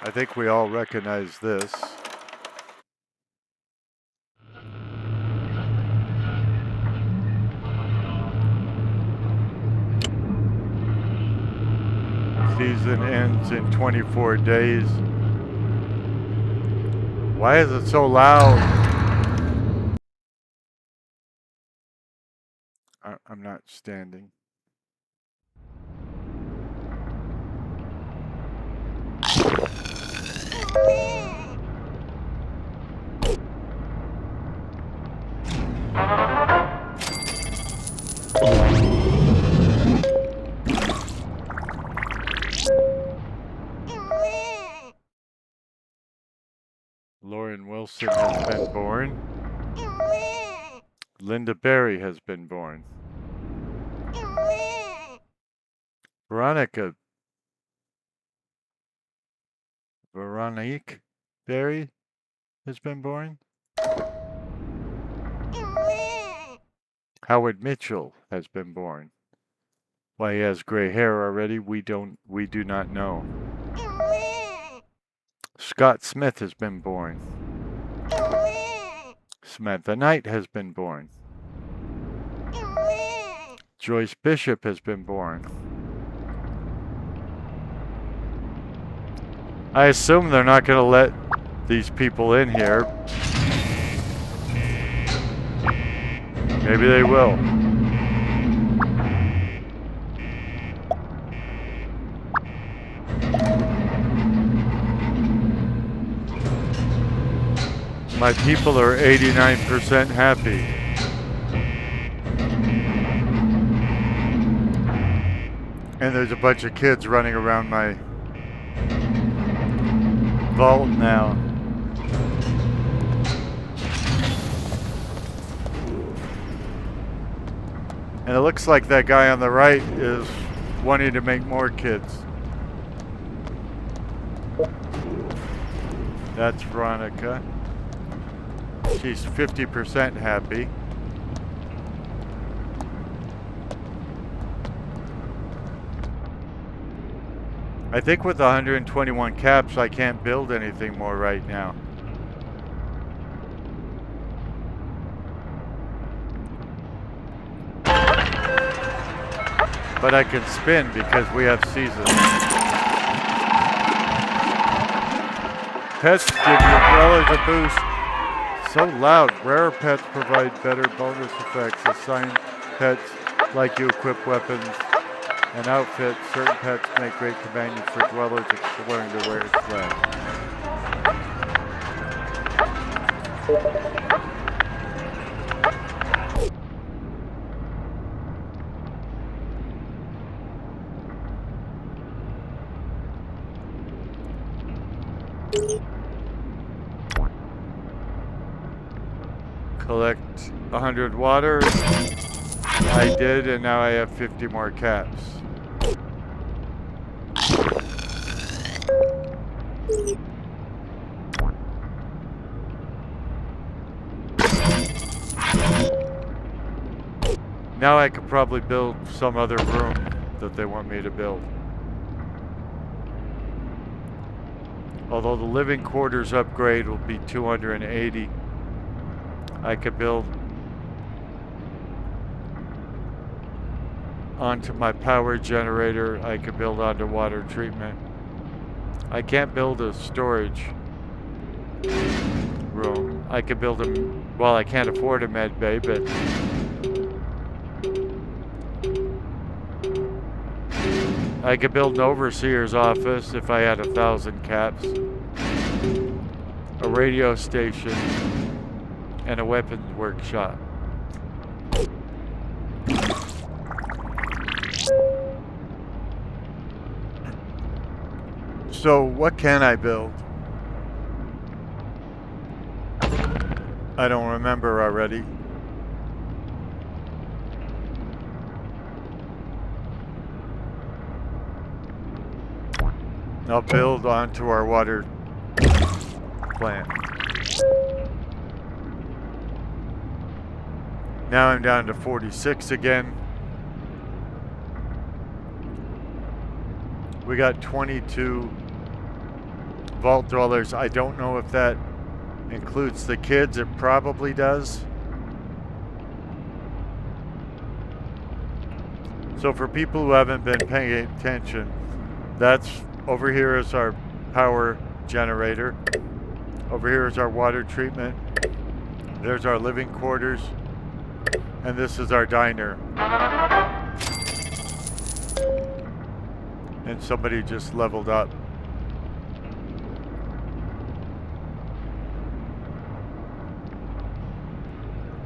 I think we all recognize this. Season ends in 24 days. Why is it so loud? I'm not standing. Lauren Wilson has been born. Linda Berry has been born. Veronique Berry has been born. Howard Mitchell has been born. Why he has gray hair already, we do not know. Scott Smith has been born. Samantha Knight has been born. Joyce Bishop has been born. I assume they're not going to let these people in here. Maybe they will. My people are 89% happy. And there's a bunch of kids running around my vault now. And it looks like that guy on the right is wanting to make more kids. That's Veronica. She's 50% happy. I think with 121 caps, I can't build anything more right now. But I can spin because we have seasons. Pets give your dwellers a boost. So loud. Rare pets provide better bonus effects. Assigned pets like you equip weapons and outfits. Certain pets make great companions for dwellers exploring the wasteland. Collect 100 water. I did, and now I have 50 more caps. Now I could probably build some other room that they want me to build. Although the living quarters upgrade will be 280. I could build onto my power generator. I could build onto water treatment. I can't build a storage room. I could build a, well, I can't afford a med bay, but I could build an overseer's office if I had 1,000 caps, a radio station, and a weapons workshop. So what can I build? I don't remember already. I'll build onto our water plant. Now I'm down to 46 again. We got 22 vault dwellers. I don't know if that includes the kids. It probably does. So for people who haven't been paying attention, that's over here is our power generator. Over here is our water treatment. There's our living quarters. And this is our diner. And somebody just leveled up.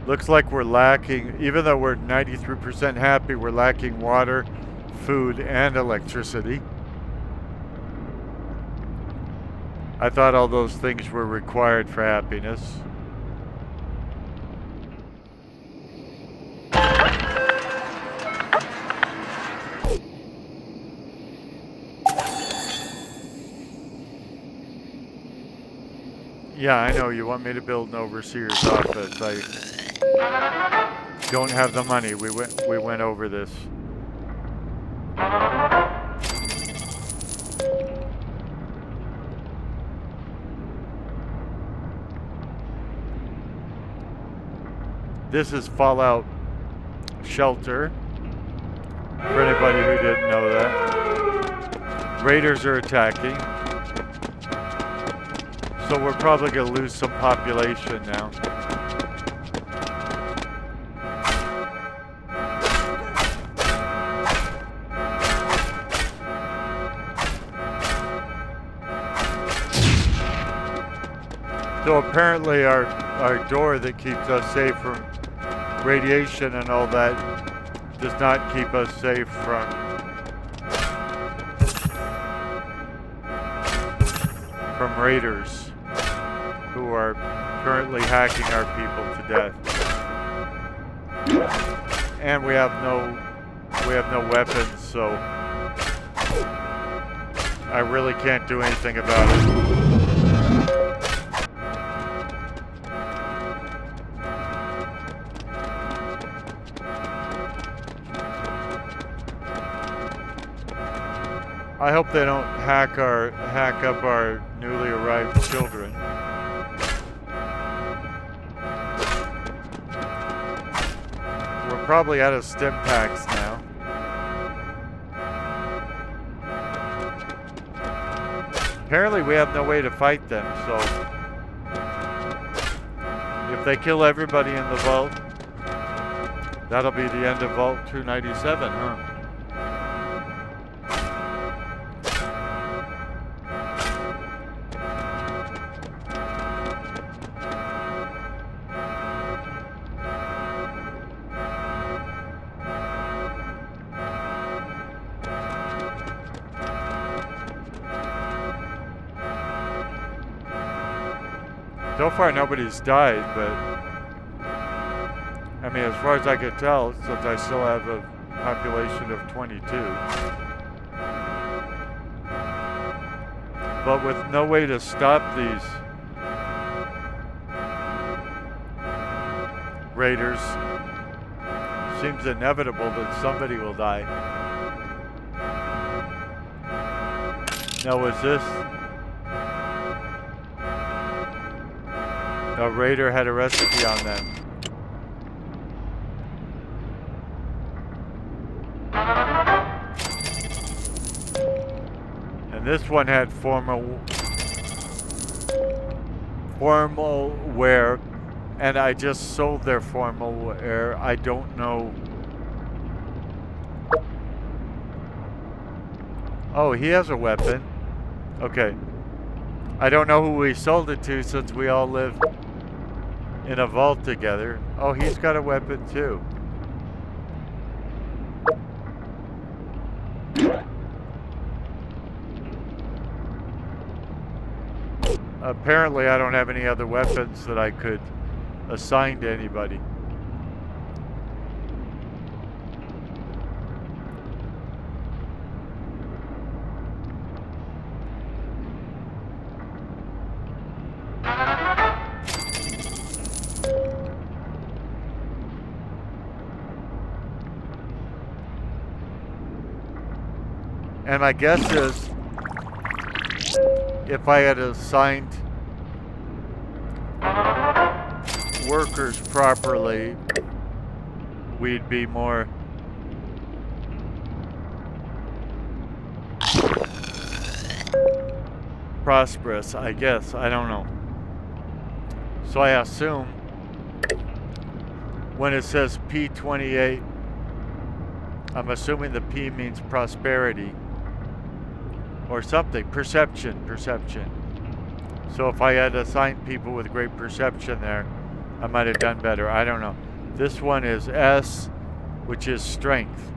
Looks like we're lacking, even though we're 93% happy, we're lacking water, food, and electricity. I thought all those things were required for happiness. Yeah, I know, you want me to build an overseer's office. I don't have the money. We went over this. This is Fallout Shelter, for anybody who didn't know that. Raiders are attacking. So we're probably going to lose some population now. So apparently our door that keeps us safe from radiation and all that does not keep us safe from raiders who are currently hacking our people to death. And we have no weapons, so I really can't do anything about it. I hope they don't hack up our newly arrived children. We're probably out of stim packs now. Apparently we have no way to fight them, so if they kill everybody in the vault, that'll be the end of Vault 297, huh? So far nobody's died, but I mean, as far as I could tell, since I still have a population of 22. But with no way to stop these raiders, seems inevitable that somebody will die. Now, was this? A raider had a recipe on them. And this one had formal wear, and I just sold their formal wear. I don't know. Oh, he has a weapon. Okay. I don't know who we sold it to since we all live in a vault together. Oh, he's got a weapon too. Apparently I don't have any other weapons that I could assign to anybody. And my guess is if I had assigned workers properly, we'd be more prosperous, I guess. I don't know. So I assume when it says P28, I'm assuming the P means prosperity or something. Perception. So if I had assigned people with great perception there, I might have done better. I don't know. This one is S, which is strength.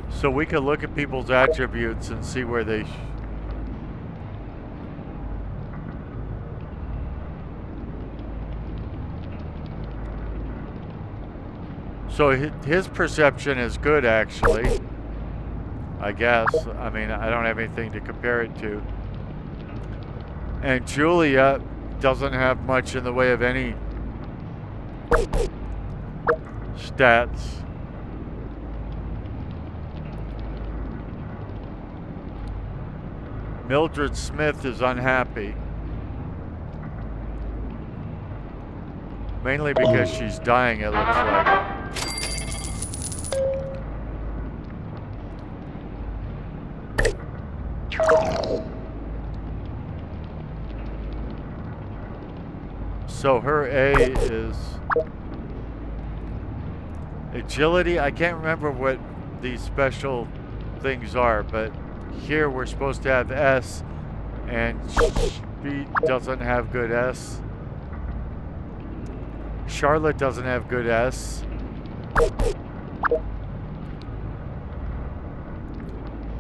So we could look at people's attributes and see where they... So his perception is good, actually. I guess. I mean, I don't have anything to compare it to. And Julia doesn't have much in the way of any stats. Mildred Smith is unhappy. Mainly because she's dying, it looks like. So her A is agility. I can't remember what these special things are, but here we're supposed to have S, and she doesn't have good S. Charlotte doesn't have good S.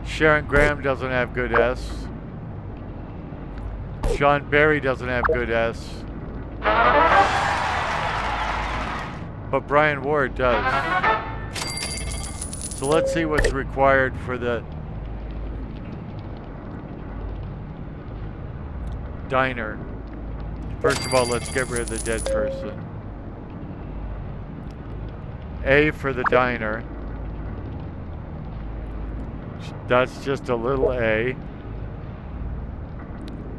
Sharon Graham doesn't have good S. John Barry doesn't have good S. But Brian Ward does. So let's see what's required for the diner. First of all, let's get rid of the dead person. A for the diner. That's just a little A.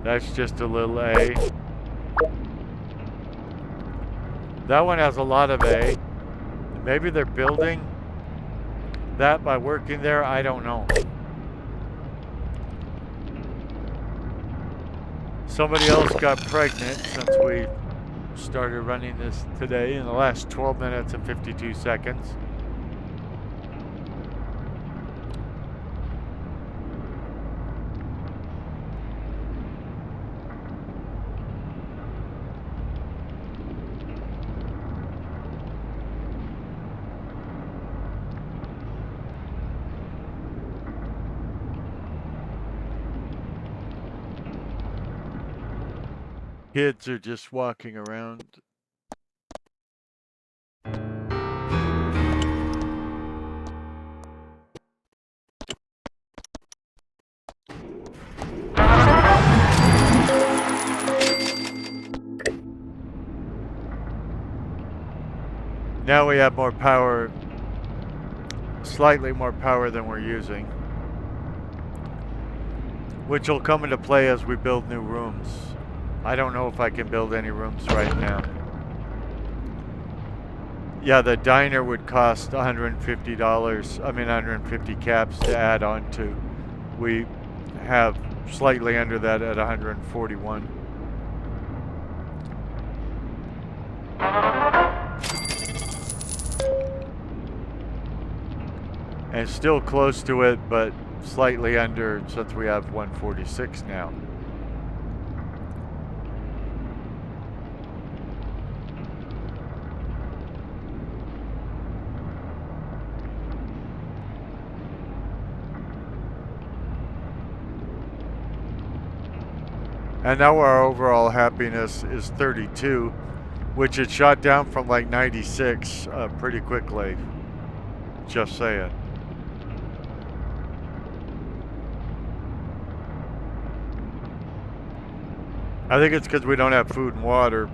That's just a little A. That one has a lot of A. Maybe they're building that by working there. I don't know. Somebody else got pregnant since we started running this today in the last 12 minutes and 52 seconds. Kids are just walking around. Now we have more power, slightly more power than we're using, which will come into play as we build new rooms. I don't know if I can build any rooms right now. Yeah, the diner would cost $150, 150 caps to add on to. We have slightly under that at 141. And still close to it, but slightly under since we have 146 now. And now our overall happiness is 32, which it shot down from like 96 pretty quickly. Just saying. I think it's because we don't have food and water.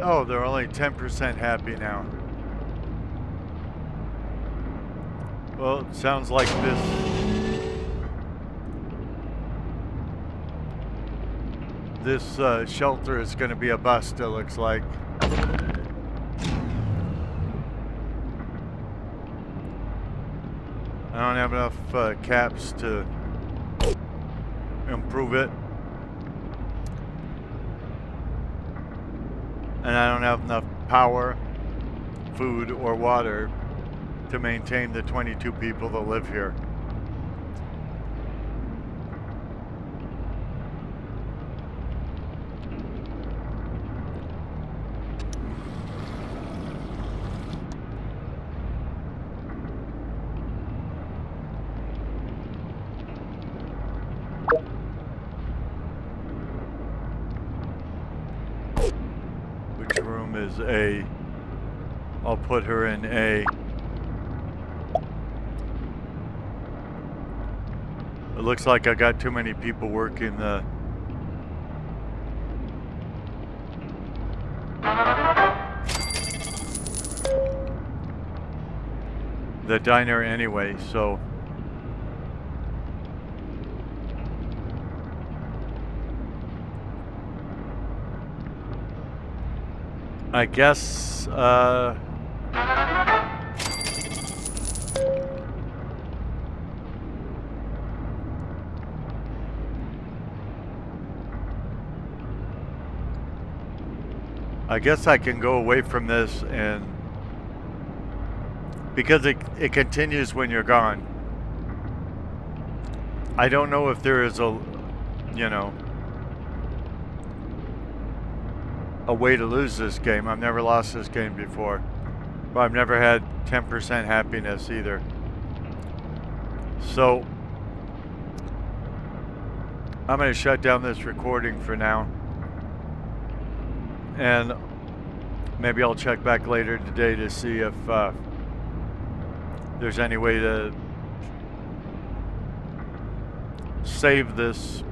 Oh, they're only 10% happy now. Well, it sounds like this shelter is going to be a bust, it looks like. I don't have enough caps to improve it. And I don't have enough power, food, or water to maintain the 22 people that live here. Which room is A? I'll put her in A. It looks like I got too many people working the diner anyway, so I guess I can go away from this, and because it continues when you're gone. I don't know if there is a way to lose this game. I've never lost this game before, but I've never had 10% happiness either. So I'm going to shut down this recording for now, and maybe I'll check back later today to see if there's any way to save this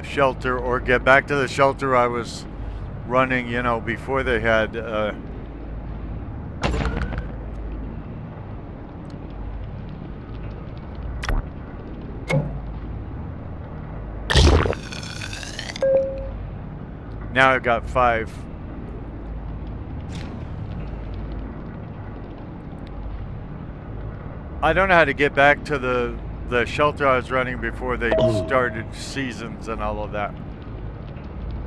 shelter or get back to the shelter I was running, before they had now I've got 5. I don't know how to get back to the shelter I was running before they started seasons and all of that.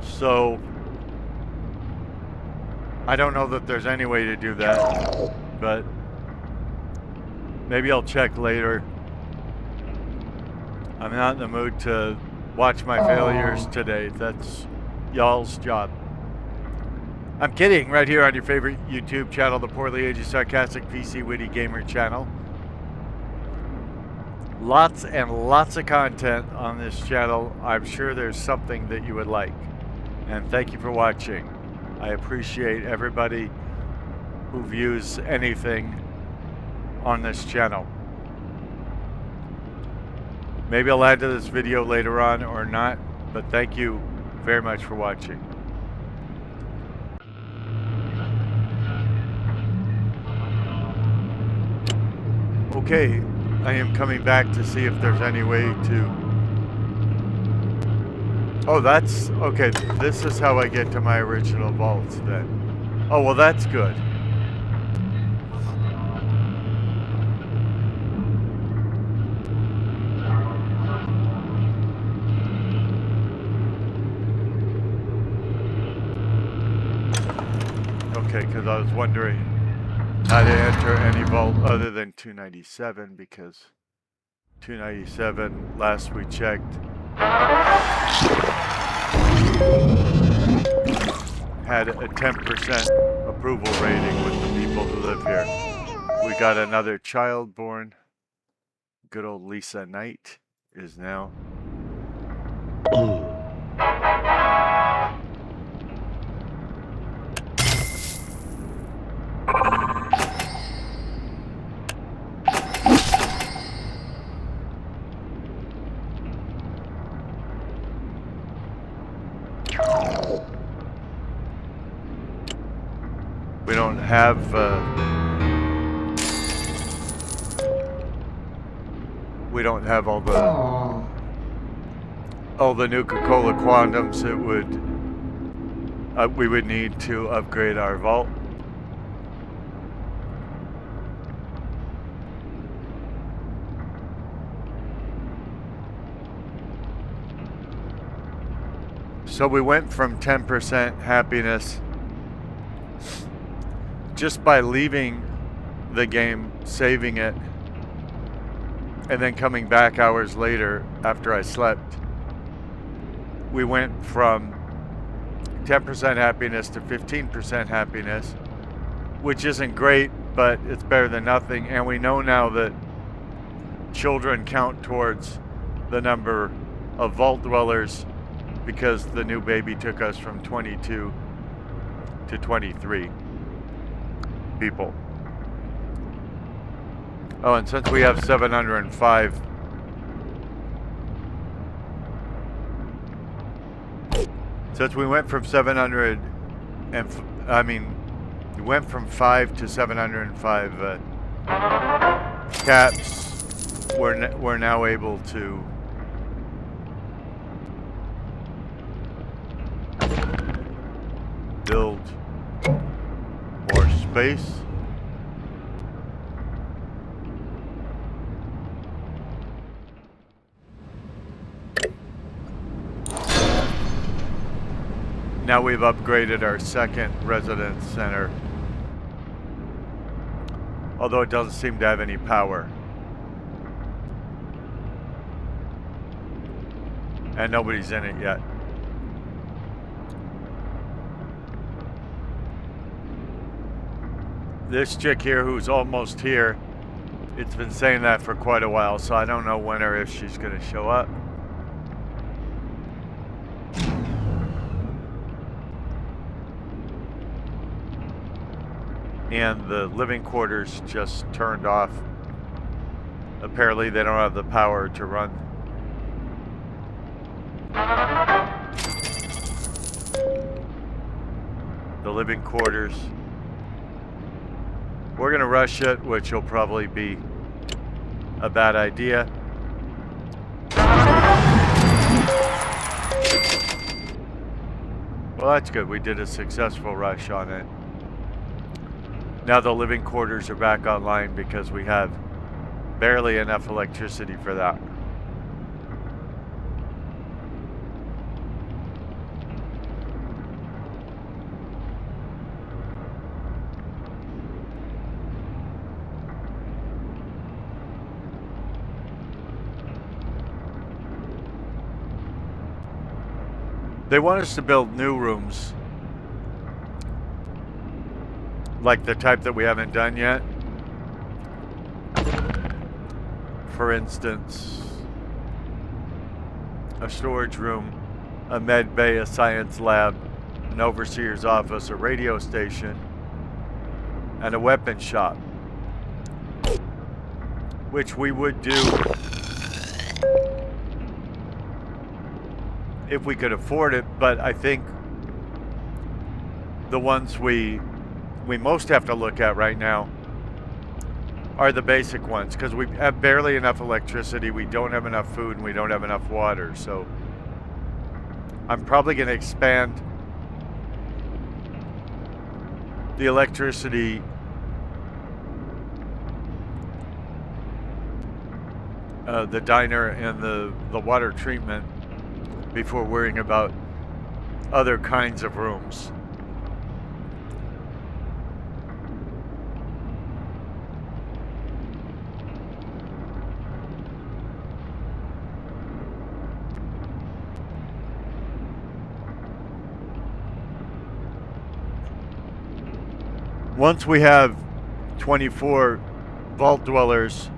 So I don't know that there's any way to do that, but maybe I'll check later. I'm not in the mood to watch my failures today. That's y'all's job. I'm kidding, right here on your favorite YouTube channel, the Poorly Aged Sarcastic PC Witty Gamer channel. Lots and lots of content on this channel. I'm sure there's something that you would like. And thank you for watching. I appreciate everybody who views anything on this channel. Maybe I'll add to this video later on or not, but thank you very much for watching. Okay, I am coming back to see if there's any way to... Oh, that's... Okay, this is how I get to my original vaults then. Oh, well, that's good. Okay, because I was wondering how to enter any vault other than 297, because 297, last we checked, had a 10% approval rating with the people who live here. We got another child born. Good old Lisa Knight is now. We don't have all the Nuka-Cola quantums that we would need to upgrade our vault. So we went from 10% happiness just by leaving the game, saving it, and then coming back hours later after I slept. We went from 10% happiness to 15% happiness, which isn't great, but it's better than nothing. And we know now that children count towards the number of vault dwellers because the new baby took us from 22 to 23 people. Oh, and since we have 705, since we went from 700 and we went from 5 to 705 caps, we're now able to build more space. Now we've upgraded our second residence center, although it doesn't seem to have any power. And nobody's in it yet. This chick here who's almost here, it's been saying that for quite a while, so I don't know when or if she's going to show up. And the living quarters just turned off. Apparently they don't have the power to run. The living quarters. We're gonna rush it, which will probably be a bad idea. Well, that's good. We did a successful rush on it. Now the living quarters are back online because we have barely enough electricity for that. They want us to build new rooms, like the type that we haven't done yet. For instance, a storage room, a med bay, a science lab, an overseer's office, a radio station, and a weapon shop, which we would do if we could afford it, but I think the ones we most have to look at right now are the basic ones, because we have barely enough electricity, we don't have enough food, and we don't have enough water. So I'm probably going to expand the electricity the diner and the water treatment before worrying about other kinds of rooms. Once we have 24 vault dwellers,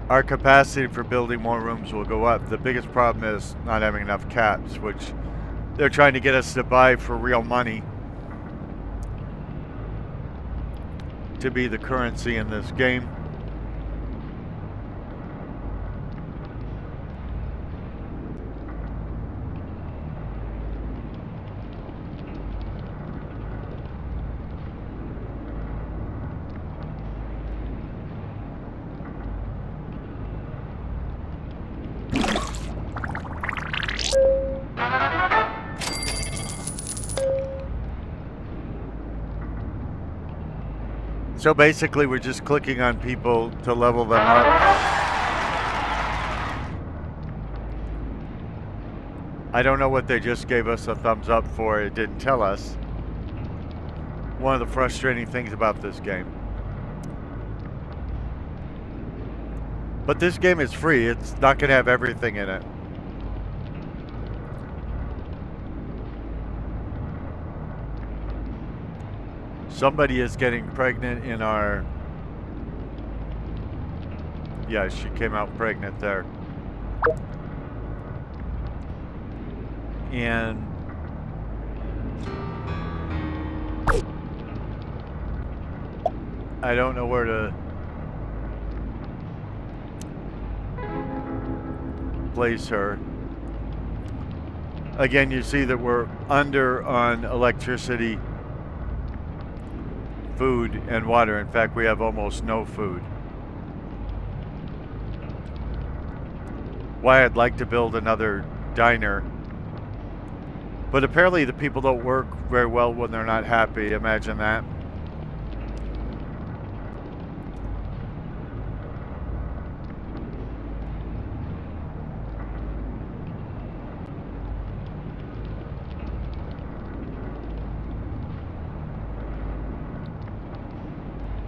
our capacity for building more rooms will go up. The biggest problem is not having enough caps, which they're trying to get us to buy for real money to be the currency in this game. So basically we're just clicking on people to level them up. I don't know what they just gave us a thumbs up for. It didn't tell us. One of the frustrating things about this game. But this game is free. It's not going to have everything in it. Somebody is getting pregnant in our... Yeah, she came out pregnant there. And I don't know where to place her. Again, you see that we're under on electricity, food, and water. In fact, we have almost no food. Why I'd like to build another diner. But apparently the people don't work very well when they're not happy. Imagine that.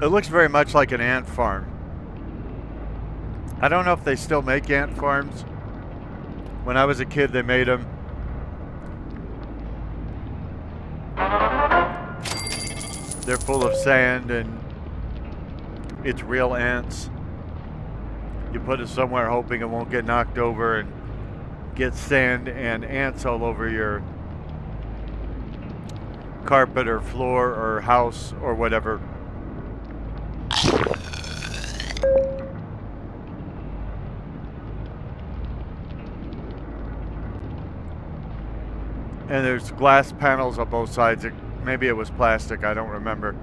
It looks very much like an ant farm. I don't know if they still make ant farms. When I was a kid, they made them. They're full of sand and it's real ants. You put it somewhere hoping it won't get knocked over and get sand and ants all over your carpet or floor or house or whatever. And there's glass panels on both sides. Maybe it was plastic, I don't remember.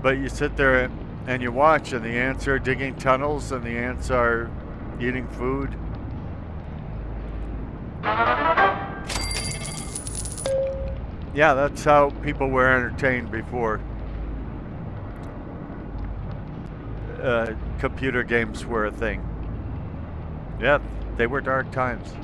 But you sit there and you watch, and the ants are digging tunnels and the ants are eating food. Yeah, that's how people were entertained before. Computer games were a thing. Yeah, they were dark times.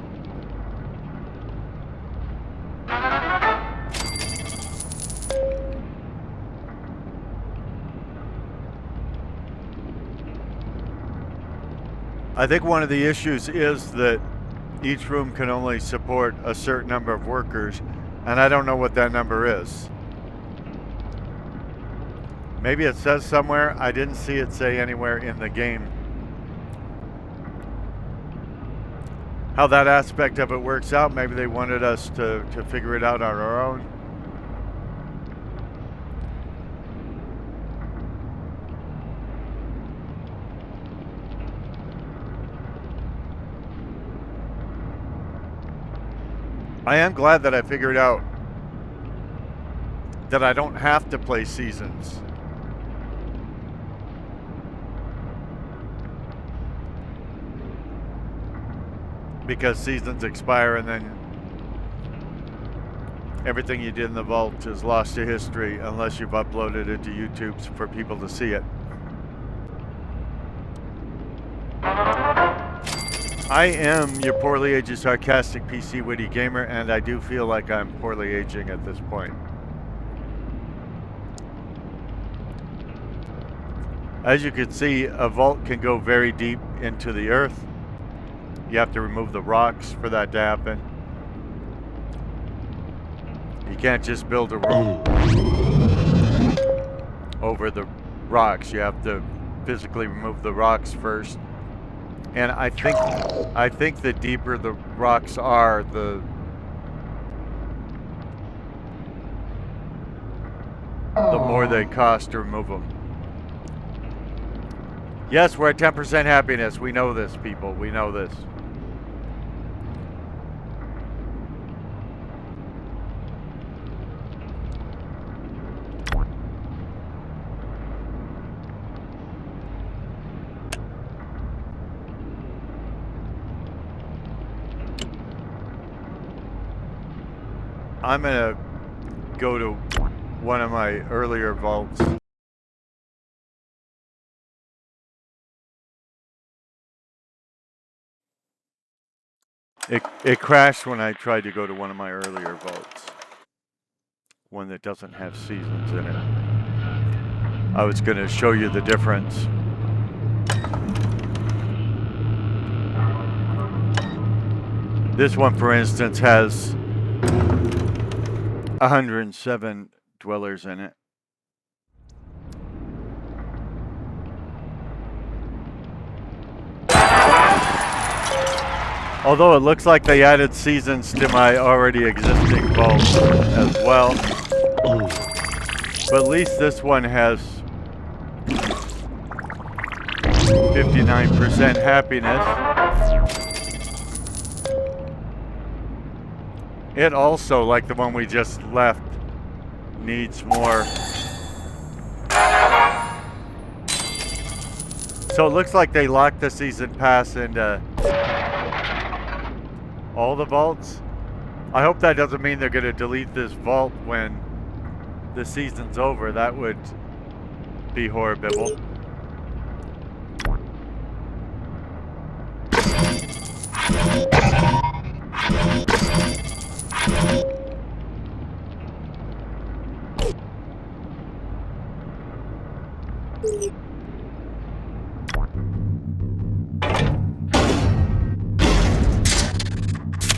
I think one of the issues is that each room can only support a certain number of workers, and I don't know what that number is. Maybe it says somewhere. I didn't see it say anywhere in the game. How that aspect of it works out, maybe they wanted us to figure it out on our own. I am glad that I figured out that I don't have to play seasons. Because seasons expire and then everything you did in the vault is lost to history unless you've uploaded it to YouTube for people to see it. I am your poorly aged sarcastic PC witty gamer, and I do feel like I'm poorly aging at this point. As you can see, a vault can go very deep into the earth. You have to remove the rocks for that to happen. You can't just build a room over the rocks. You have to physically remove the rocks first. And I think the deeper the rocks are, the more they cost to remove them. Yes, we're at 10% happiness. We know this, people. We know this. I'm gonna go to one of my earlier vaults. It crashed when I tried to go to one of my earlier vaults. One that doesn't have seasons in it. I was going to show you the difference. This one, for instance, has 107 dwellers in it. Although it looks like they added seasons to my already existing vault as well. But at least this one has 59% happiness. It also, like the one we just left, needs more. So it looks like they locked the season pass into all the vaults. I hope that doesn't mean they're going to delete this vault when the season's over. That would be horrible.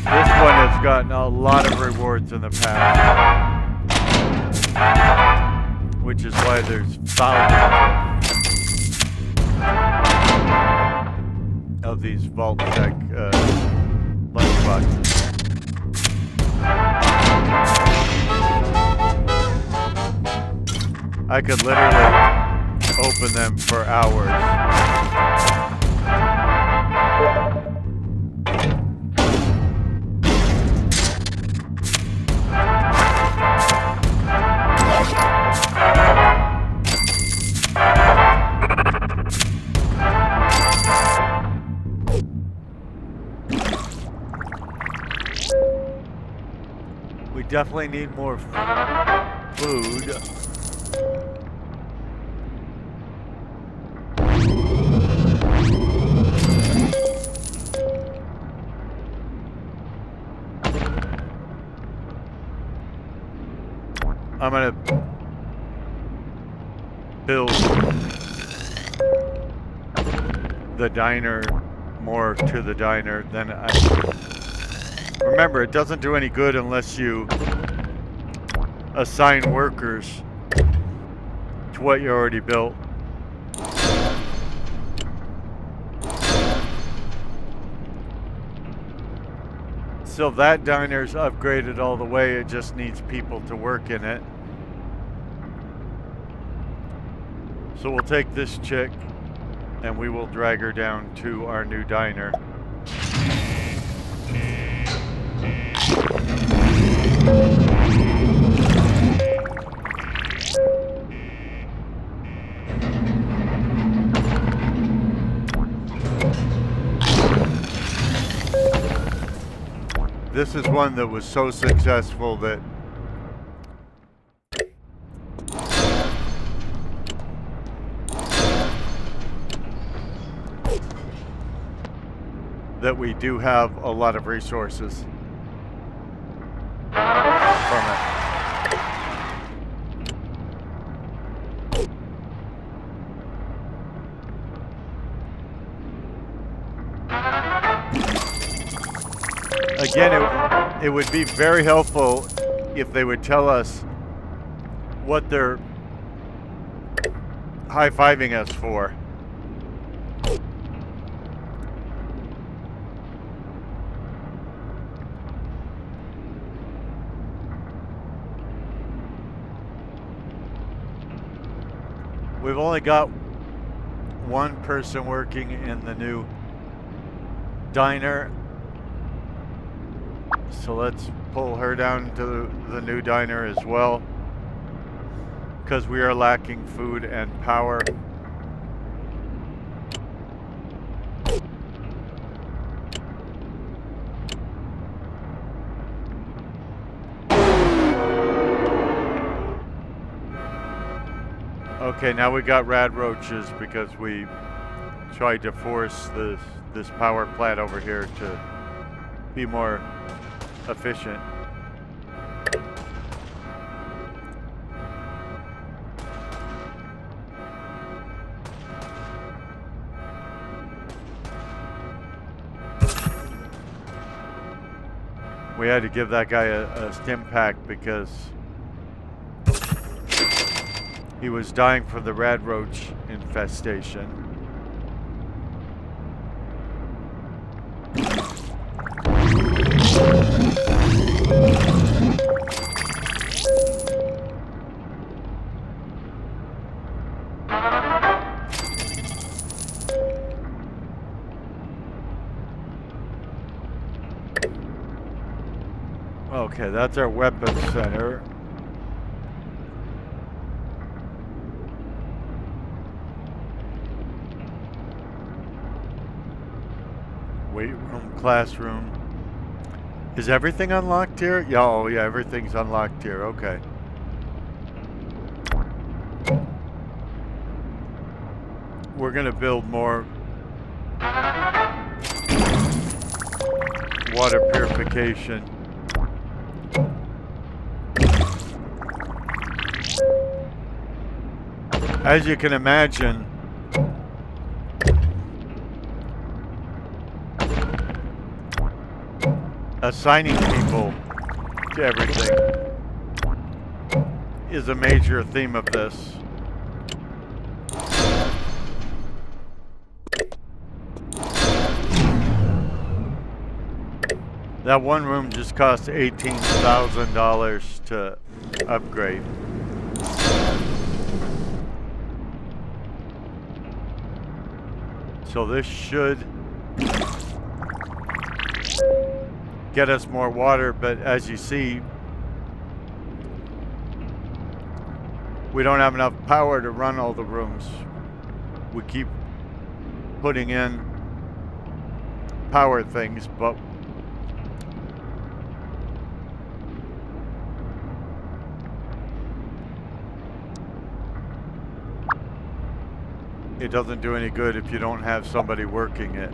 This one has gotten a lot of rewards in the past, which is why there's thousands of these vault tech lunchboxes. I could literally open them for hours. We definitely need more food. I'm gonna build the diner more to the diner than I... Remember, it doesn't do any good unless you assign workers to what you already built. So that diner's upgraded all the way, it just needs people to work in it. So we'll take this chick and we will drag her down to our new diner. This is one that was so successful that we do have a lot of resources from it. Again, it would be very helpful if they would tell us what they're high-fiving us for. We've only got one person working in the new diner. So let's pull her down to the new diner as well, because we are lacking food and power. Okay, now we got rad roaches because we tried to force this power plant over here to be more efficient. We had to give that guy a stim pack because he was dying from the rad roach infestation. Okay, that's our weapons center. Weight room, classroom. Is everything unlocked here? Yeah, oh yeah, everything's unlocked here. Okay. We're gonna build more water purification. As you can imagine, assigning people to everything is a major theme of this. That one room just cost $18,000 to upgrade. So this should get us more water, but as you see, we don't have enough power to run all the rooms. We keep putting in power things, but it doesn't do any good if you don't have somebody working it.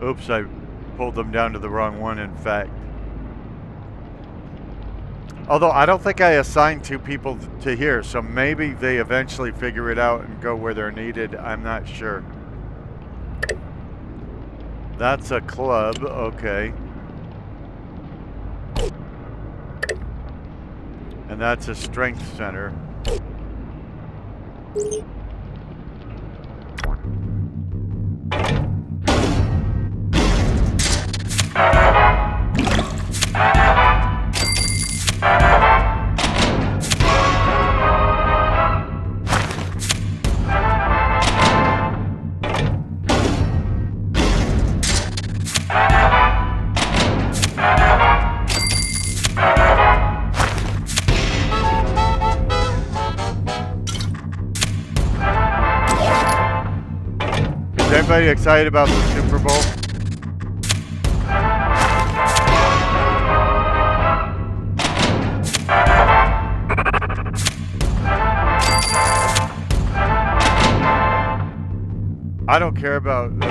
Oops, I pulled them down to the wrong one, in fact. Although I don't think I assigned 2 people to here, so maybe they eventually figure it out and go where they're needed. I'm not sure. That's a club, okay. And that's a strength center. Everybody excited about the Super Bowl? I don't care about New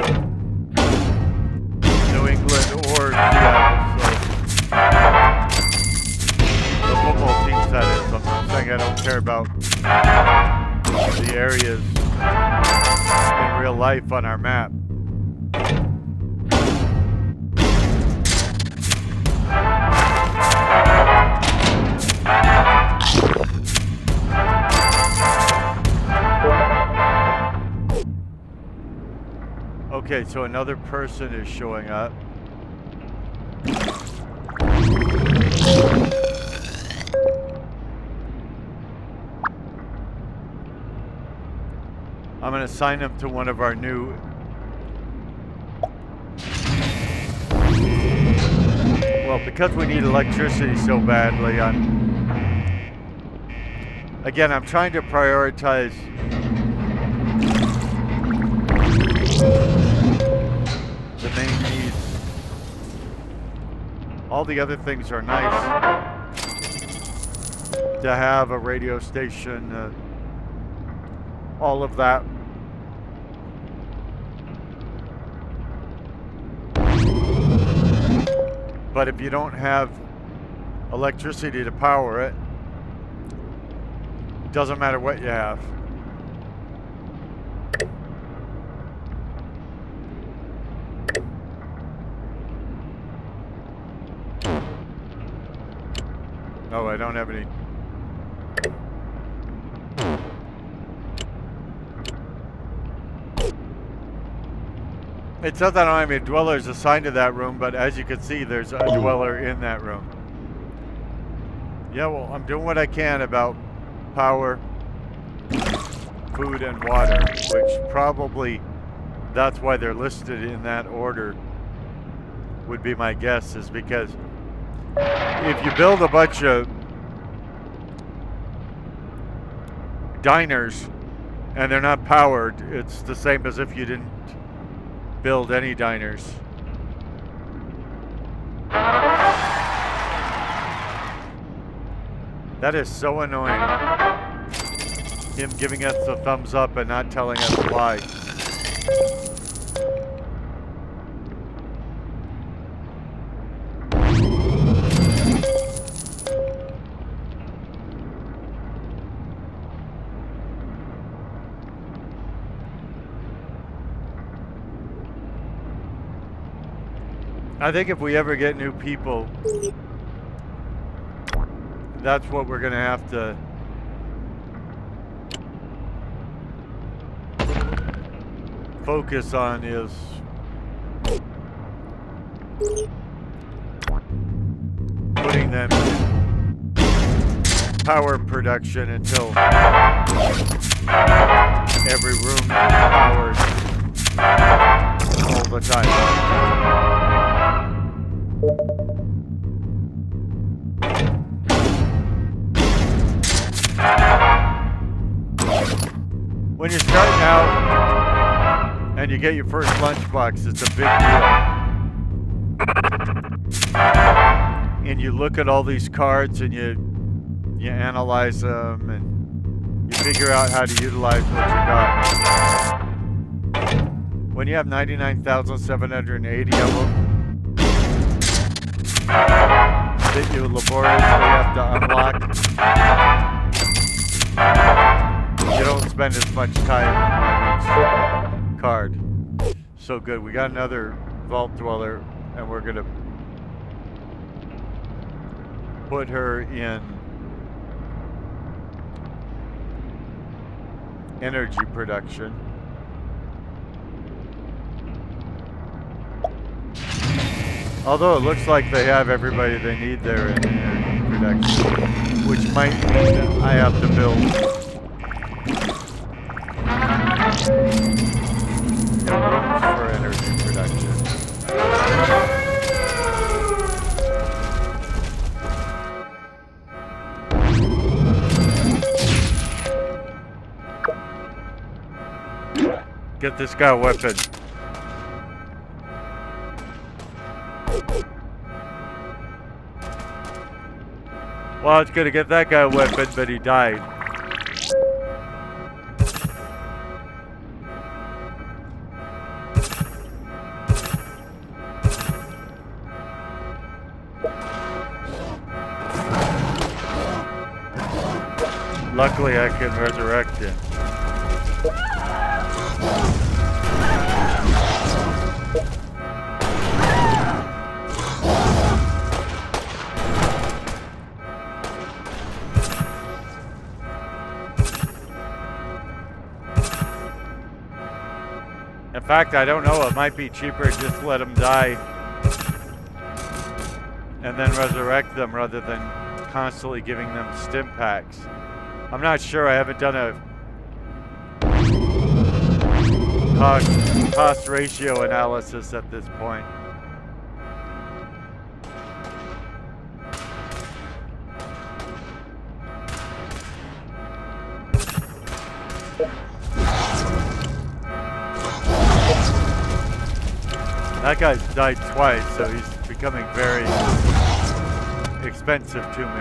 England or Seattle, so the football teams, that is. I'm not saying I don't care about the areas in real life on our map. Okay, so another person is showing up. I'm going to assign him to one of our new... Well, because we need electricity so badly, I'm trying to prioritize the main needs. All the other things are nice to have, a radio station, all of that. But if you don't have electricity to power it, doesn't matter what you have. Oh, I don't have any. It says I don't have any dwellers assigned to that room, but as you can see, there's a dweller in that room. Yeah, well, I'm doing what I can about power, food, and water, which probably that's why they're listed in that order, would be my guess, is because if you build a bunch of diners and they're not powered, it's the same as if you didn't build any diners. That is so annoying. Him giving us the thumbs up and not telling us why. I think if we ever get new people, that's what we're gonna have to focus on, is putting them in power production until every room is powered all the time. When you're starting out and you get your first lunchbox, it's a big deal. And you look at all these cards and you analyze them and you figure out how to utilize what you got. When you have 99,780 of them that you laboriously have to unlock, you don't spend as much time on each card. So good. We got another vault dweller, and we're gonna put her in energy production. Although it looks like they have everybody they need there in energy production, which might mean that I have to build rooms for energy production. Get this guy a weapon. Well, I was gonna get that guy a weapon, but he died. Luckily, I can resurrect him. In fact, I don't know, it might be cheaper to just let them die and then resurrect them rather than constantly giving them stim packs. I'm not sure, I haven't done a cost ratio analysis at this point. That guy's died twice, so he's becoming very expensive to me.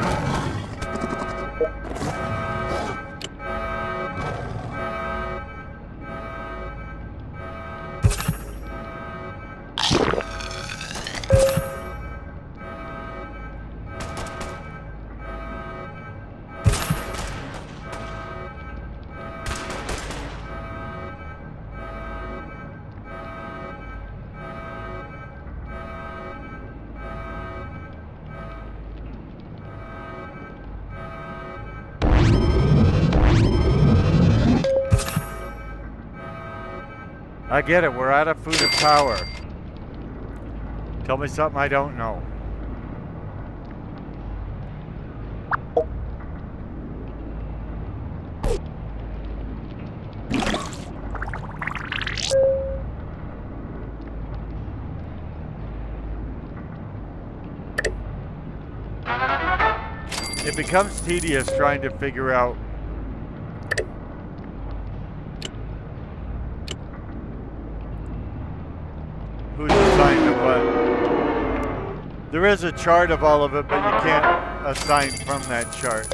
I get it. We're out of food and power. Tell me something I don't know. It becomes tedious trying to figure out who's assigned to what. There is a chart of all of it, but you can't assign from that chart.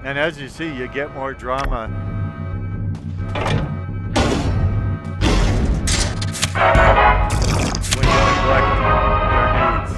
And as you see, you get more drama. When you neglect their needs.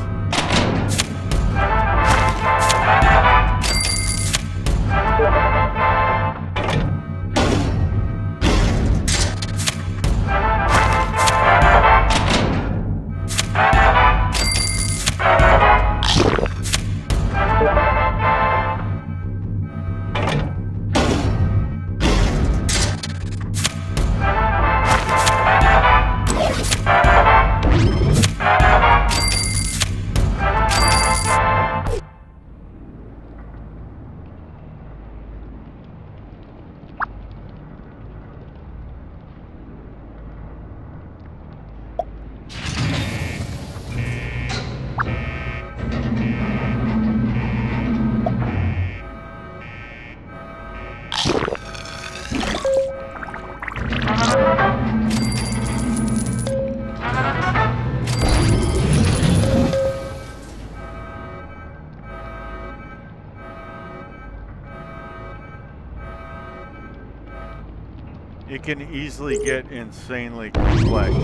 It can easily get insanely complex.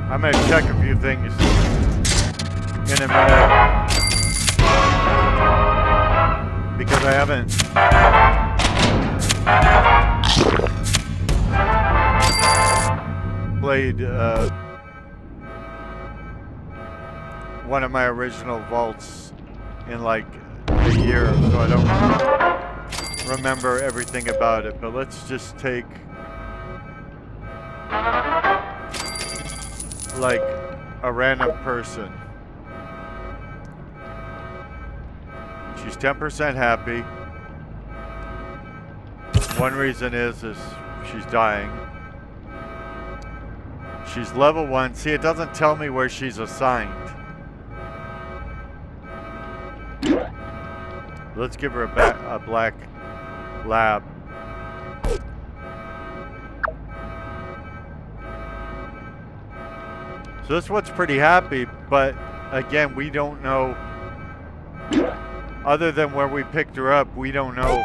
I'm going to check a few things in a minute because I haven't played one of my original vaults in like a year, so I don't remember everything about it. But let's just take like a random person. She's 10% happy. One reason is she's dying. She's level 1. See, it doesn't tell me where she's assigned. Let's give her a black lab. So this one's pretty happy, but again, we don't know, other than where we picked her up, we don't know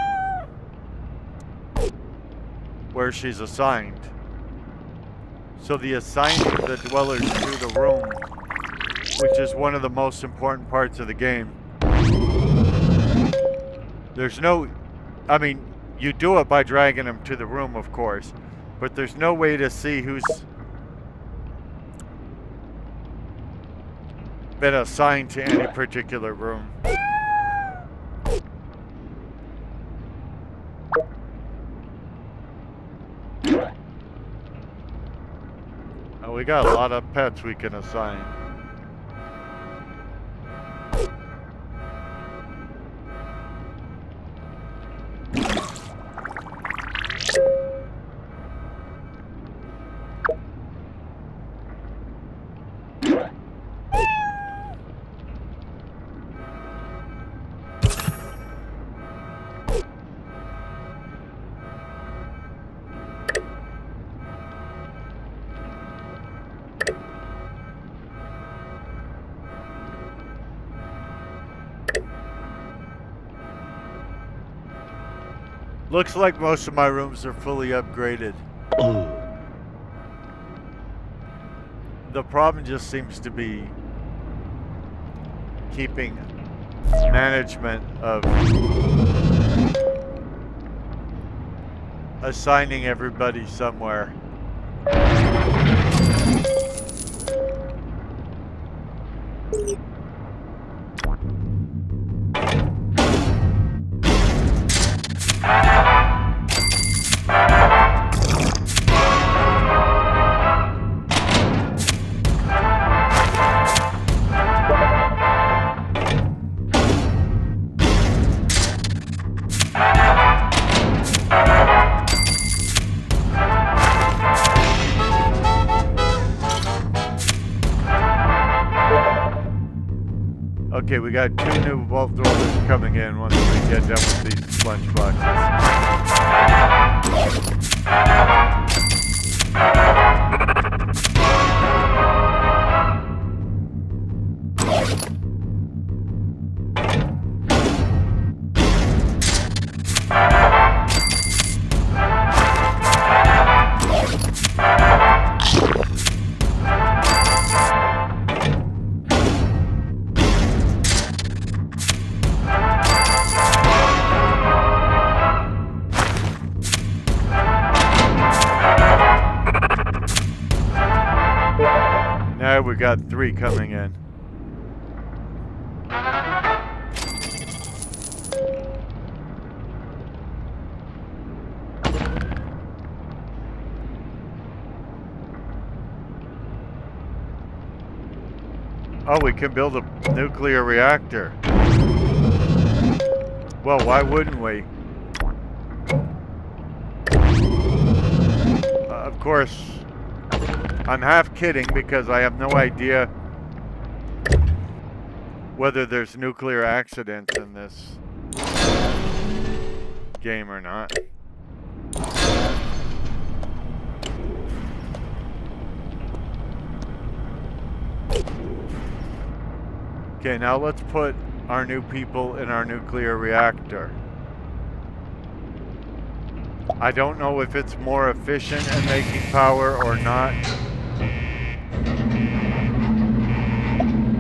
where she's assigned. So the assigning the dwellers to the room, which is one of the most important parts of the game, there's no, I mean, you do it by dragging them to the room, of course, but there's no way to see who's been assigned to any particular room. Oh, we got a lot of pets we can assign. Looks like most of my rooms are fully upgraded. The problem just seems to be keeping management of assigning everybody somewhere. Okay, we got 2 new vault rollers coming in once we get done with these lunch boxes. Now we got 3 coming in. Oh, we can build a nuclear reactor. Well, why wouldn't we? Of course, I'm half kidding because I have no idea whether there's nuclear accidents in this game or not. Okay, now let's put our new people in our nuclear reactor. I don't know if it's more efficient at making power or not.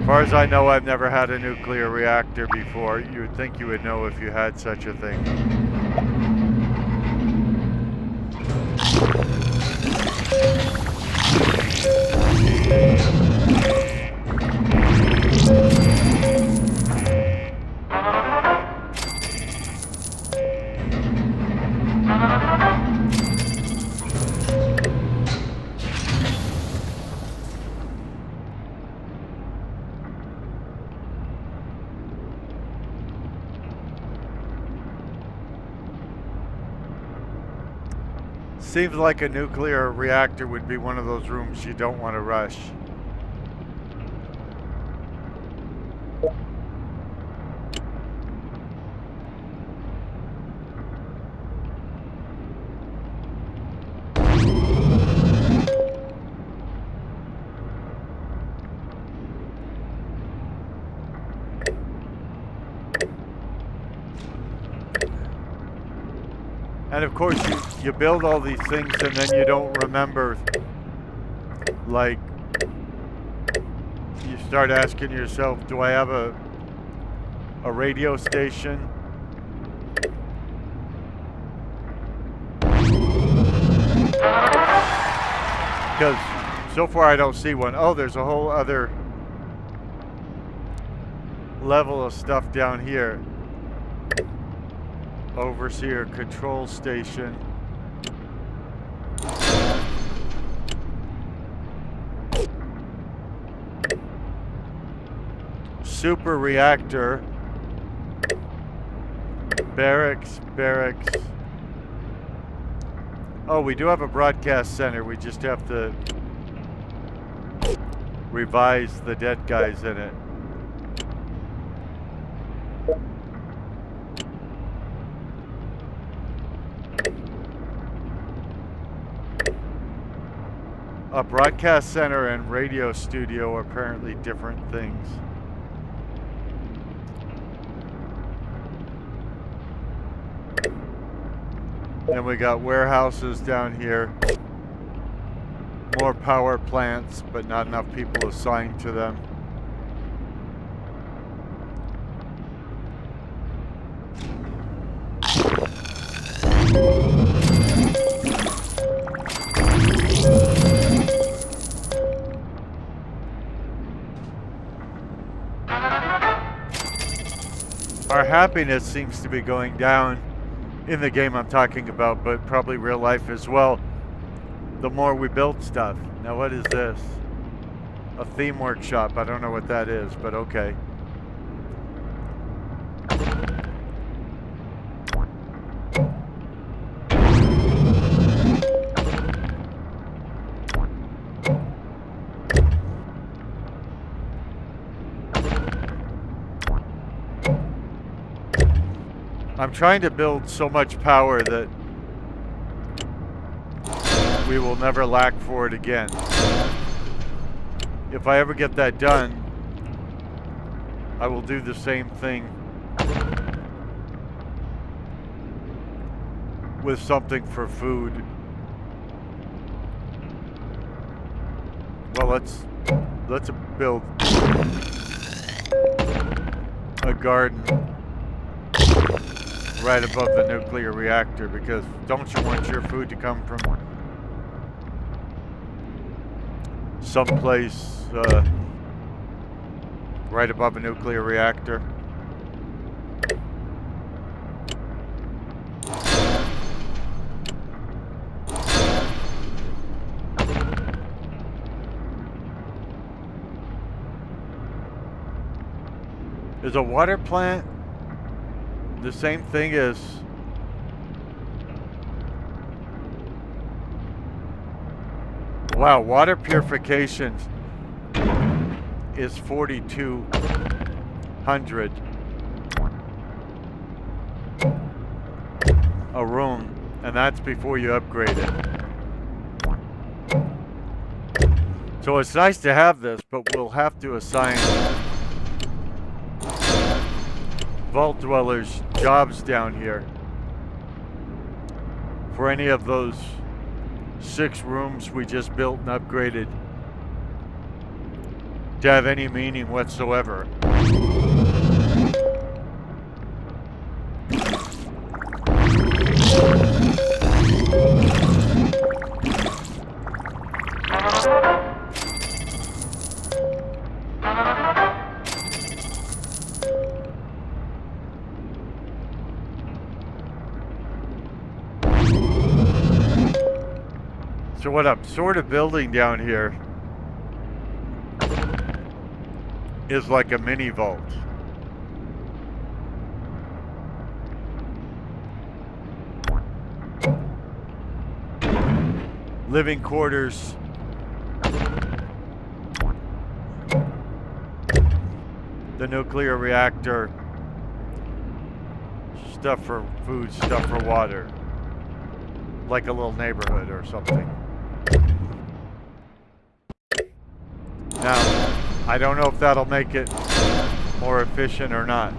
As far as I know, I've never had a nuclear reactor before. You would think you would know if you had such a thing. Seems like a nuclear reactor would be one of those rooms you don't want to rush. And of course, you build all these things and then you don't remember, like, you start asking yourself, do I have a radio station? Because so far I don't see one. Oh, there's a whole other level of stuff down here. Overseer control station. Super reactor. Barracks. Oh, we do have a broadcast center. We just have to revise the dead guys in it. A broadcast center and radio studio are apparently different things. Then we got warehouses down here. More power plants, but not enough people assigned to them. Our happiness seems to be going down in the game I'm talking about, but probably real life as well. The more we build stuff. Now what is this? A theme workshop. I don't know what that is, but okay. I'm trying to build so much power that we will never lack for it again. If I ever get that done, I will do the same thing with something for food. Well, let's build a garden right above the nuclear reactor, because don't you want your food to come from someplace right above a nuclear reactor? Is a water plant the same thing as wow, water purification is 4,200 a room, and that's before you upgrade it. So it's nice to have this, but we'll have to assign vault dwellers jobs down here for any of those 6 rooms we just built and upgraded to have any meaning whatsoever. So what I'm sort of building down here is like a mini vault. Living quarters. The nuclear reactor. Stuff for food, stuff for water. Like a little neighborhood or something. Now, I don't know if that'll make it more efficient or not.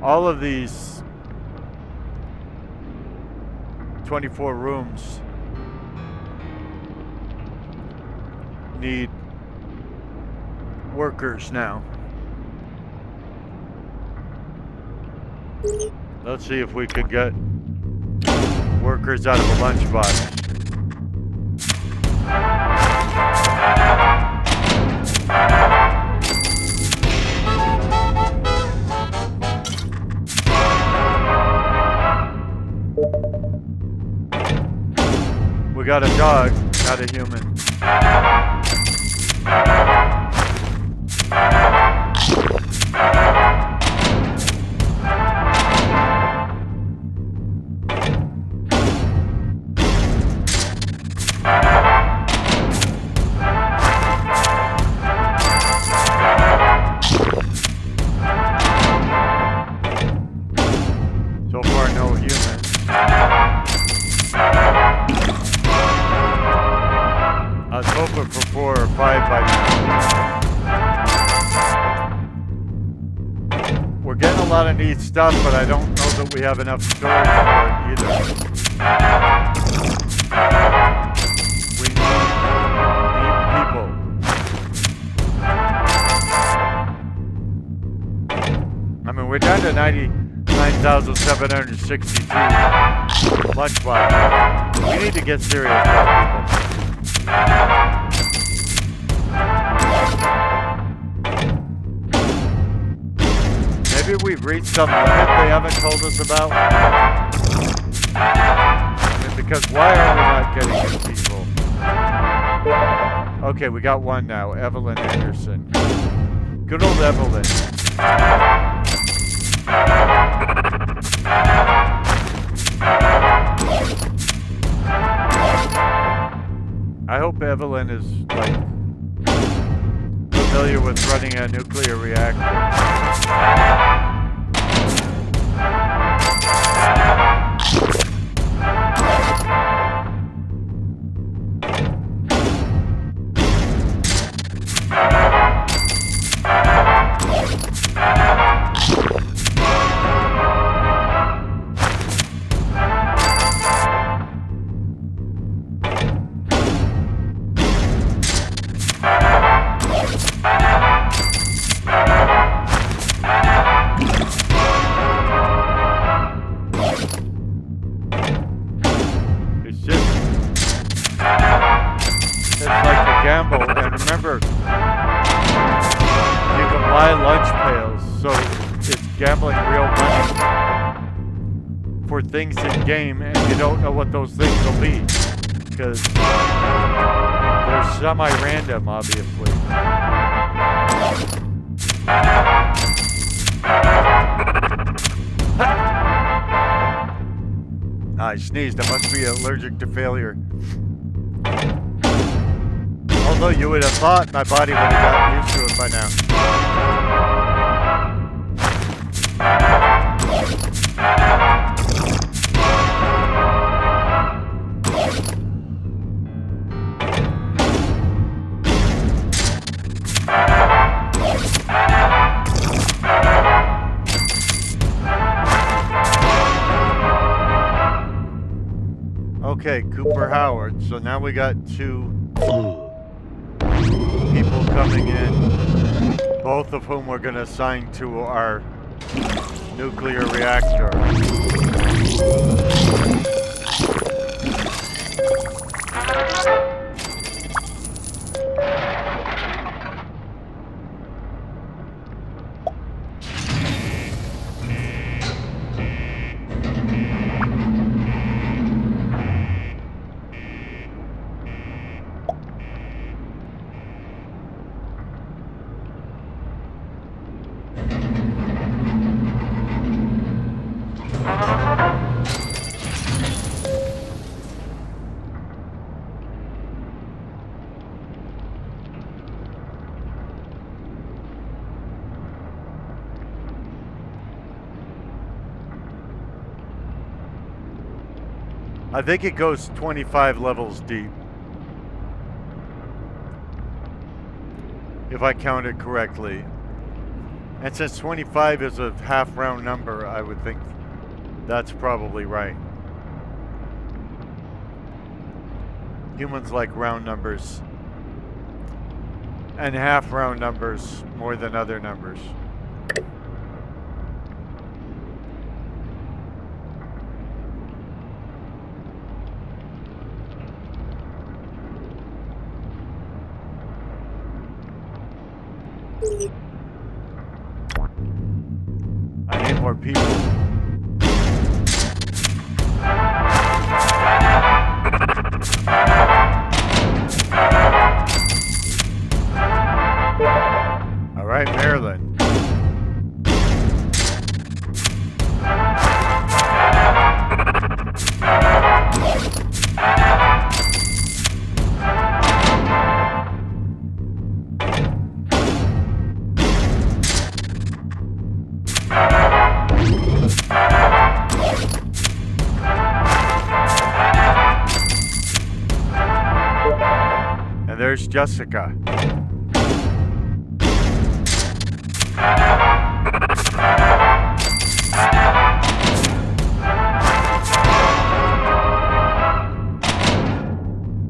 All of these 24 rooms need workers now. Let's see if we can get workers out of a lunchbox. We got a dog, not a human. So far, no humans. was hoping for 4 or 5 by now. We're getting a lot of neat stuff, but I don't know that we have enough storage for it either. We need people. I mean, we're down to 99,762 lunchbox. We need to get serious about people. Maybe we've reached some limit they haven't told us about. I mean, because why are we not getting these people? Okay, we got one now. Evelyn Anderson. Good old Evelyn. I hope Evelyn is, like, familiar with running a nuclear reactor. Things in game, and you don't know what those things will be because they're semi-random, obviously. I sneezed. I must be allergic to failure. Although you would have thought my body would have gotten used to it by now. Okay, Cooper Howard. So now we got 2 people coming in, both of whom we're going to assign to our nuclear reactor. I think it goes 25 levels deep, if I counted correctly. And since 25 is a half round number, I would think that's probably right. Humans like round numbers, and half round numbers more than other numbers. I need more people. All right, Maryland. And there's Jessica.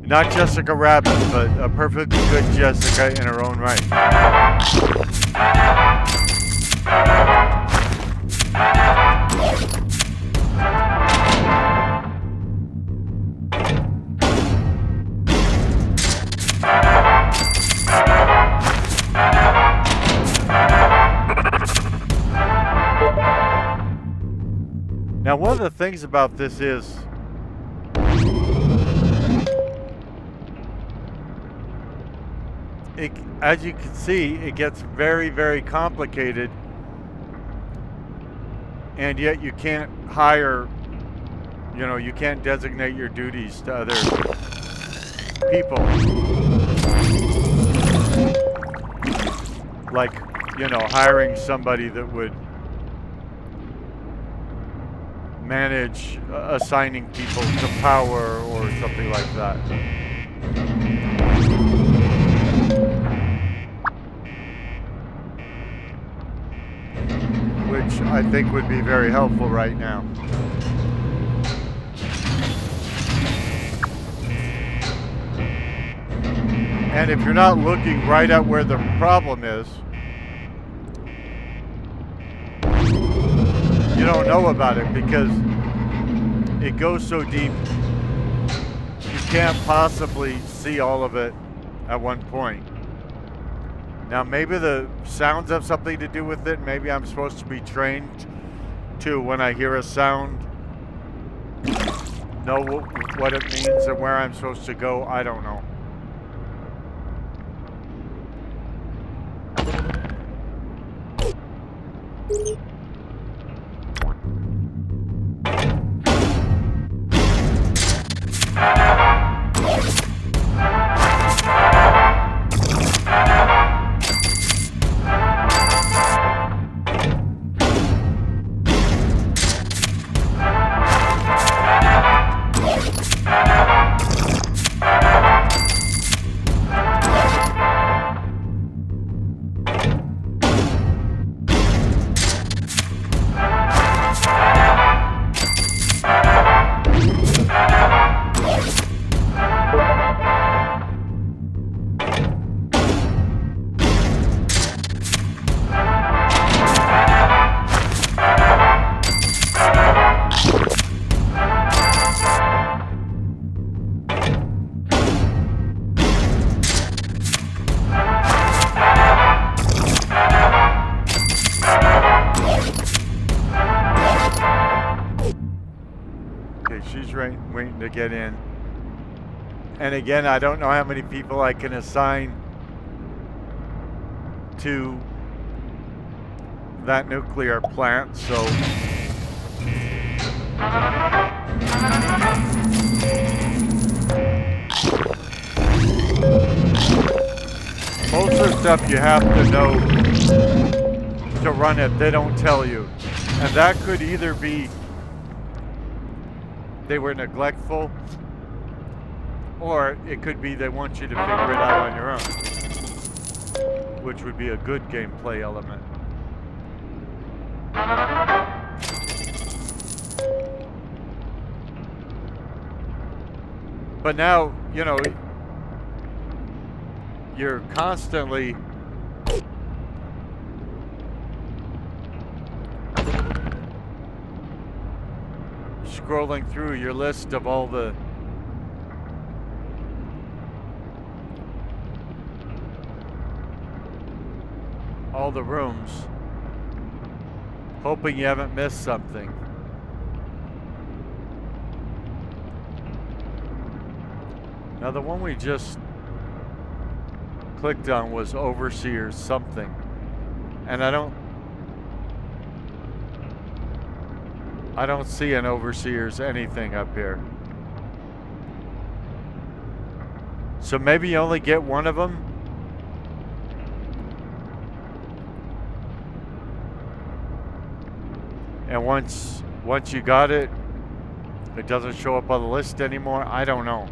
Not Jessica Rabbit, but a perfectly good Jessica in her own right. Now, one of the things about this is as you can see, it gets very, very complicated, and yet you can't hire, you can't designate your duties to other people. Like, hiring somebody that would manage assigning people to power or something like that. Which I think would be very helpful right now. And if you're not looking right at where the problem is, you don't know about it because it goes so deep, you can't possibly see all of it at one point. Now, maybe the sounds have something to do with it. Maybe I'm supposed to be trained to, when I hear a sound, know what it means and where I'm supposed to go. I don't know. Waiting to get in. And again, I don't know how many people I can assign to that nuclear plant, so most of the stuff you have to know to run it, they don't tell you. And that could either be they were neglectful, or it could be they want you to figure it out on your own, which would be a good gameplay element. But now, you're constantly scrolling through your list of all the rooms, hoping you haven't missed something. Now, the one we just clicked on was Overseer's something, and I don't see an Overseer's anything up here. So maybe you only get one of them. And once you got it, it doesn't show up on the list anymore. I don't know.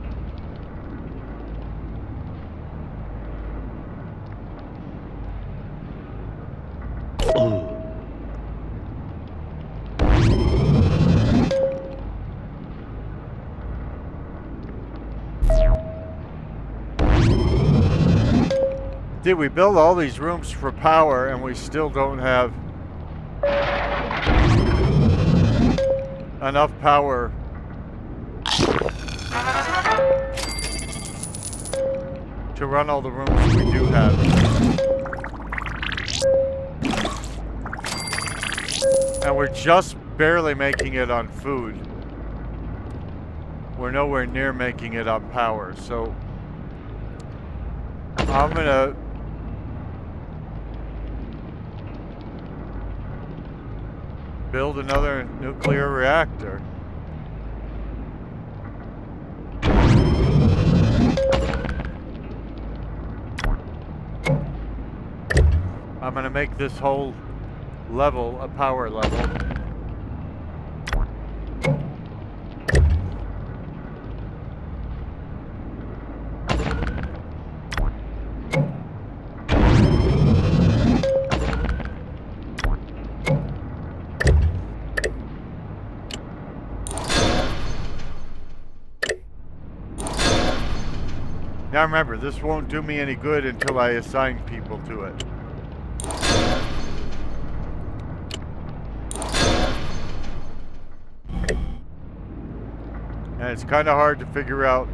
We build all these rooms for power and we still don't have enough power to run all the rooms we do have. And we're just barely making it on food. We're nowhere near making it on power, so I'm gonna build another nuclear reactor. I'm gonna make this whole level a power level. Now remember, this won't do me any good until I assign people to it. And it's kind of hard to figure out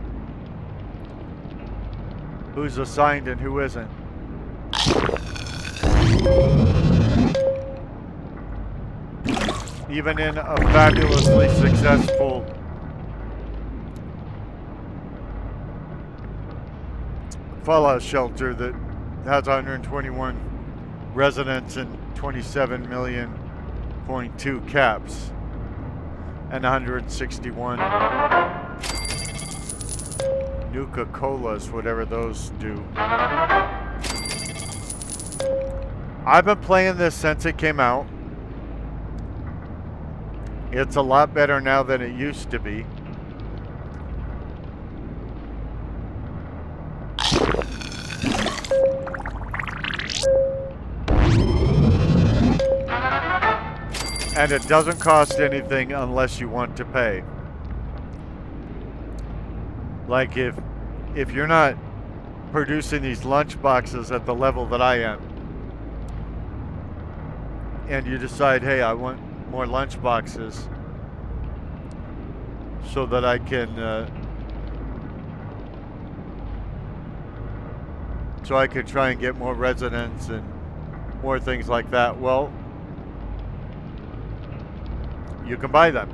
who's assigned and who isn't. Even in a fabulously successful fallout shelter that has 121 residents and 27 million .2 caps and 161 Nuka-Colas, whatever those do. I've been playing this since it came out. It's a lot better now than it used to be. And it doesn't cost anything unless you want to pay. Like if you're not producing these lunch boxes at the level that I am, and you decide, hey, I want more lunch boxes so that I can try and get more residents and more things like that, well, you can buy them.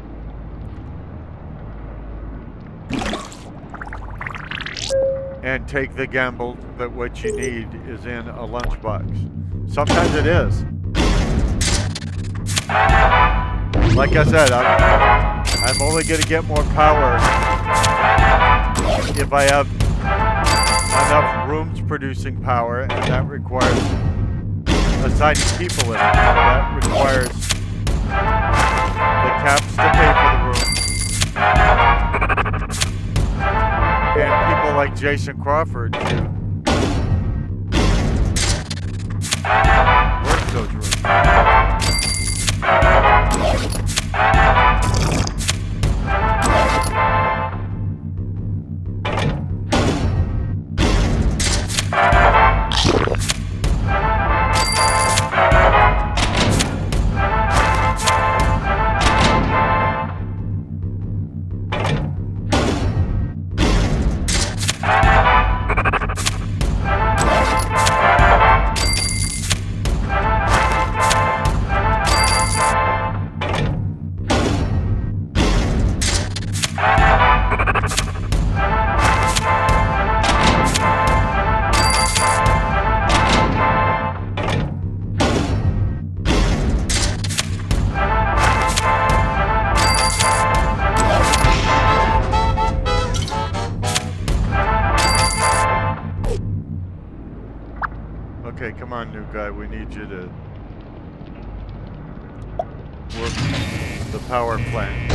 And take the gamble that what you need is in a lunchbox. Sometimes it is. Like I said, I'm only going to get more power if I have enough rooms producing power, and that requires assigning people in it. That requires the caps to pay for the room. And people like Jason Crawford to work those rooms. Okay, come on, new guy. We need you to work the power plant.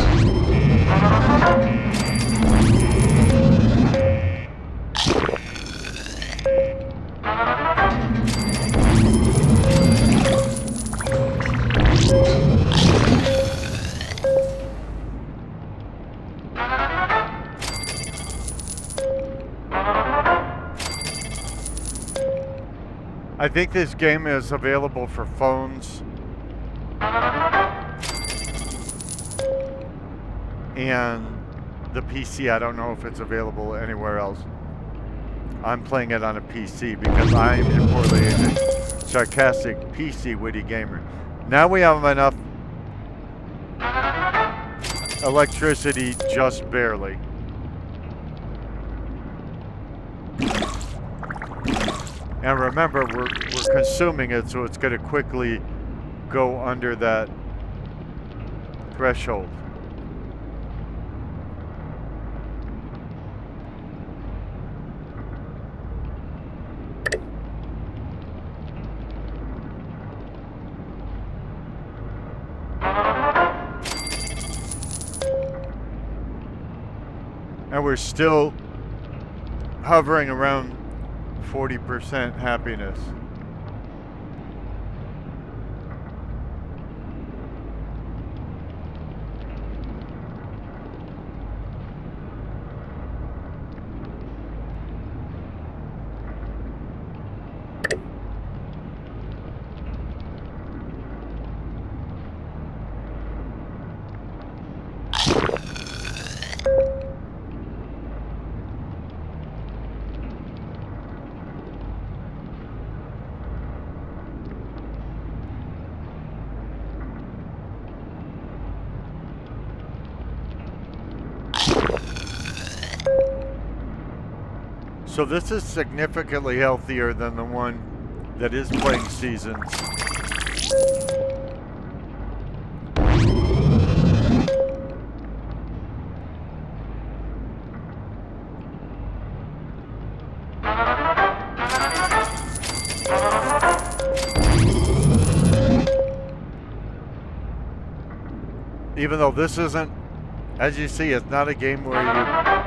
I think this game is available for phones and the PC. I don't know if it's available anywhere else. I'm playing it on a PC because I'm in Portland a sarcastic PC witty gamer. Now we have enough electricity, just barely. And remember, we're consuming it, so it's going to quickly go under that threshold. And we're still hovering around 40% happiness. So this is significantly healthier than the one that is playing seasons. Even though this isn't, as you see, it's not a game where you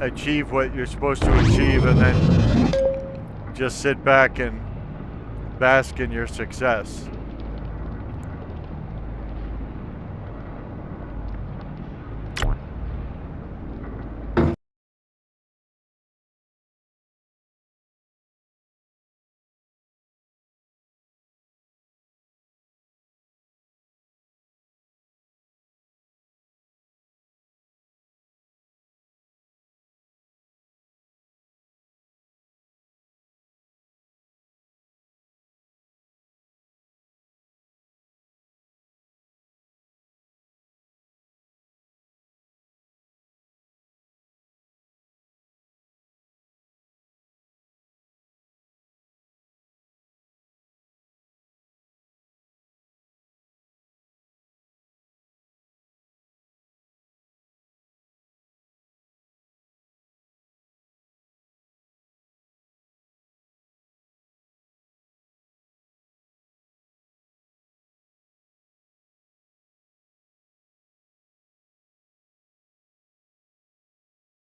achieve what you're supposed to achieve and then just sit back and bask in your success.